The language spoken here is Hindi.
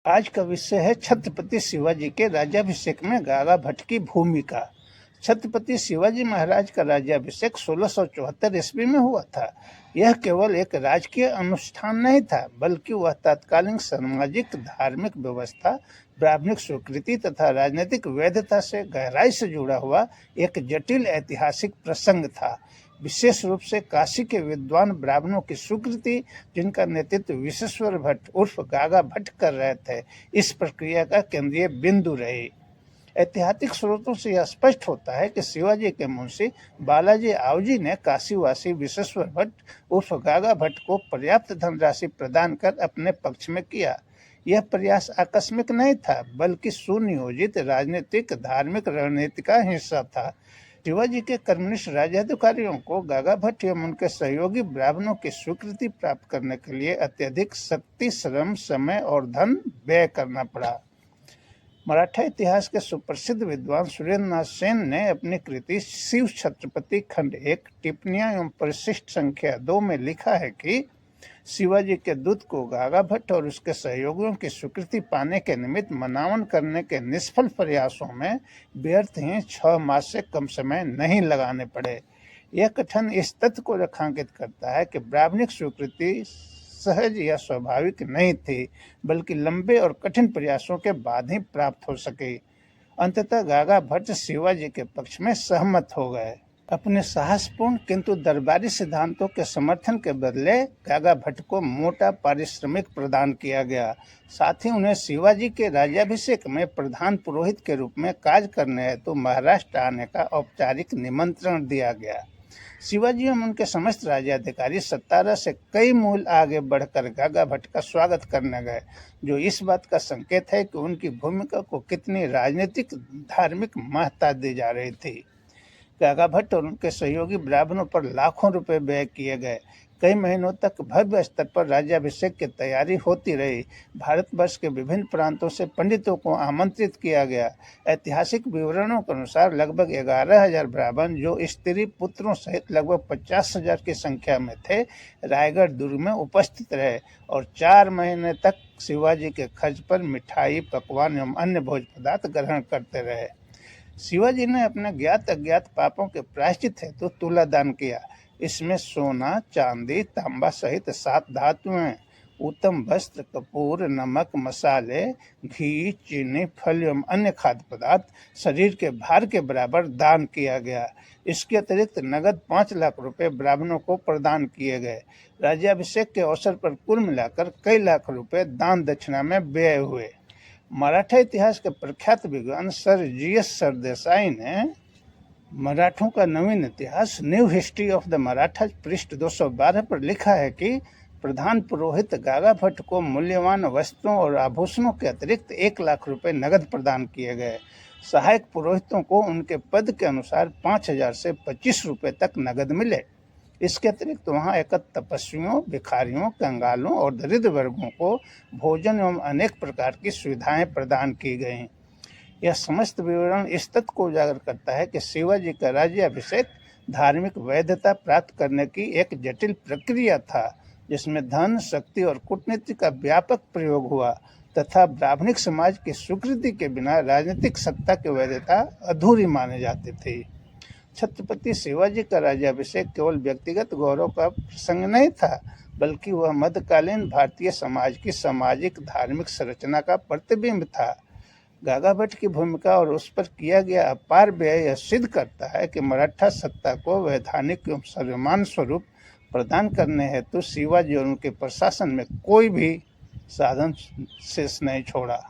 आज का विषय है छत्रपति शिवाजी के राज्याभिषेक में गागा भट्ट की भूमिका। छत्रपति शिवाजी महाराज का राज्याभिषेक 1674 ईस्वी में हुआ था। यह केवल एक राजकीय अनुष्ठान नहीं था, बल्कि वह तत्कालीन सामाजिक धार्मिक व्यवस्था, ब्राह्मणिक स्वीकृति तथा राजनीतिक वैधता से गहराई से जुड़ा हुआ एक जटिल ऐतिहासिक प्रसंग था। विशेष रूप से काशी के विद्वान ब्राह्मणों की स्वीकृति, जिनका नेतृत्व विश्वेश्वर भट्ट उर्फ गागा भट्ट कर रहे थे, इस प्रक्रिया का केंद्रीय बिंदु रही। ऐतिहासिक स्रोतों से यह स्पष्ट होता है कि शिवाजी के मुंशी बालाजी आवजी ने काशीवासी विश्वेश्वर भट्ट उर्फ गागा भट्ट को पर्याप्त धनराशि प्रदान कर अपने पक्ष में किया। यह प्रयास आकस्मिक नहीं था, बल्कि सुनियोजित राजनीतिक धार्मिक रणनीति का हिस्सा था। शिवाजी के कम्युनिस्ट राज्याधिकारियों को गागा भट्ट एवं उनके सहयोगी ब्राह्मणों की स्वीकृति प्राप्त करने के लिए अत्यधिक शक्ति, श्रम, समय और धन व्यय करना पड़ा। मराठा इतिहास के सुप्रसिद्ध विद्वान सुरेंद्र नाथ सेन ने अपनी कृति शिव छत्रपति खंड 1 टिप्पणियां एवं परिशिष्ट संख्या 2 में लिखा है कि शिवाजी के दूत को गागा भट्ट और उसके सहयोगियों की स्वीकृति पाने के निमित्त मनावन करने के निष्फल प्रयासों में व्यर्थ ही 6 मास से कम समय नहीं लगाने पड़े। यह कथन इस तथ्य को रेखांकित करता है कि ब्राह्मणिक स्वीकृति सहज या स्वाभाविक नहीं थी, बल्कि लंबे और कठिन प्रयासों के बाद ही प्राप्त हो सके। अंततः गागा भट्ट शिवाजी के पक्ष में सहमत हो गए। अपने साहसपूर्ण किंतु दरबारी सिद्धांतों के समर्थन के बदले गागा भट्ट को मोटा पारिश्रमिक प्रदान किया गया। साथ ही उन्हें शिवाजी के राज्याभिषेक में प्रधान पुरोहित के रूप में कार्य करने हेतु महाराष्ट्र आने का औपचारिक निमंत्रण दिया गया। शिवाजी एवं उनके समस्त राज्याधिकारी 17 से कई मूल आगे बढ़कर गागा भट्ट का स्वागत करने गए, जो इस बात का संकेत है कि उनकी भूमिका को कितनी राजनीतिक धार्मिक महत्ता दी जा रही थी। गागा भट्ट और उनके सहयोगी ब्राह्मणों पर लाखों रुपए व्यय किए गए। कई महीनों तक भव्य स्तर पर राज्याभिषेक की तैयारी होती रही। भारतवर्ष के विभिन्न प्रांतों से पंडितों को आमंत्रित किया गया। ऐतिहासिक विवरणों के अनुसार लगभग 11,000 ब्राह्मण, जो स्त्री पुत्रों सहित लगभग 50,000 की संख्या में थे, रायगढ़ दुर्ग में उपस्थित रहे और 4 महीने तक शिवाजी के खर्च पर मिठाई, पकवान एवं अन्य भोज पदार्थ ग्रहण करते रहे। शिवाजी ने अपने ज्ञात अज्ञात पापों के प्रायश्चित हेतु तुला दान किया। इसमें सोना, चांदी, तांबा सहित 7 धातुएं, उत्तम वस्त्र, कपूर, नमक, मसाले, घी, चीनी, फल एवं अन्य खाद्य पदार्थ शरीर के भार के बराबर दान किया गया। इसके अतिरिक्त नगद 5 लाख रुपए ब्राह्मणों को प्रदान किए गए। राज्याभिषेक के अवसर पर कुल मिलाकर कई लाख रुपए दान दक्षिणा में व्यय हुए। मराठा इतिहास के प्रख्यात विद्वान सर जी.एस. सरदेसाई ने मराठों का नवीन इतिहास new history of the Maratha पृष्ठ 212 पर लिखा है कि प्रधान पुरोहित गागा भट्ट को मूल्यवान वस्त्रों और आभूषणों के अतिरिक्त 1 लाख रुपए नगद प्रदान किए गए। सहायक पुरोहितों को उनके पद के अनुसार 5,000 से 25 रुपए तक नगद मिले। इसके अतिरिक्त वहाँ एकत्र तपस्वियों, भिखारियों, कंगालों और दरिद्र वर्गों को भोजन एवं अनेक प्रकार की सुविधाएं प्रदान की गईं। यह समस्त विवरण इस तथ्य को उजागर करता है कि शिवाजी का राज्याभिषेक धार्मिक वैधता प्राप्त करने की एक जटिल प्रक्रिया था, जिसमें धन, शक्ति और कूटनीति का व्यापक प्रयोग हुआ तथा ब्राह्मणिक समाज की स्वीकृति के बिना राजनीतिक सत्ता की वैधता अधूरी मानी जाती थी। छत्रपति शिवाजी का राज्याभिषेक केवल व्यक्तिगत गौरव का प्रसंग नहीं था, बल्कि वह मध्यकालीन भारतीय समाज की सामाजिक धार्मिक संरचना का प्रतिबिंब था। गागा भट्ट की भूमिका और उस पर किया गया अपार व्यय यह सिद्ध करता है कि मराठा सत्ता को वैधानिक एवं सर्वमान्य स्वरूप प्रदान करने हेतु शिवाजी और उनके प्रशासन में कोई भी साधन शेष नहीं छोड़ा।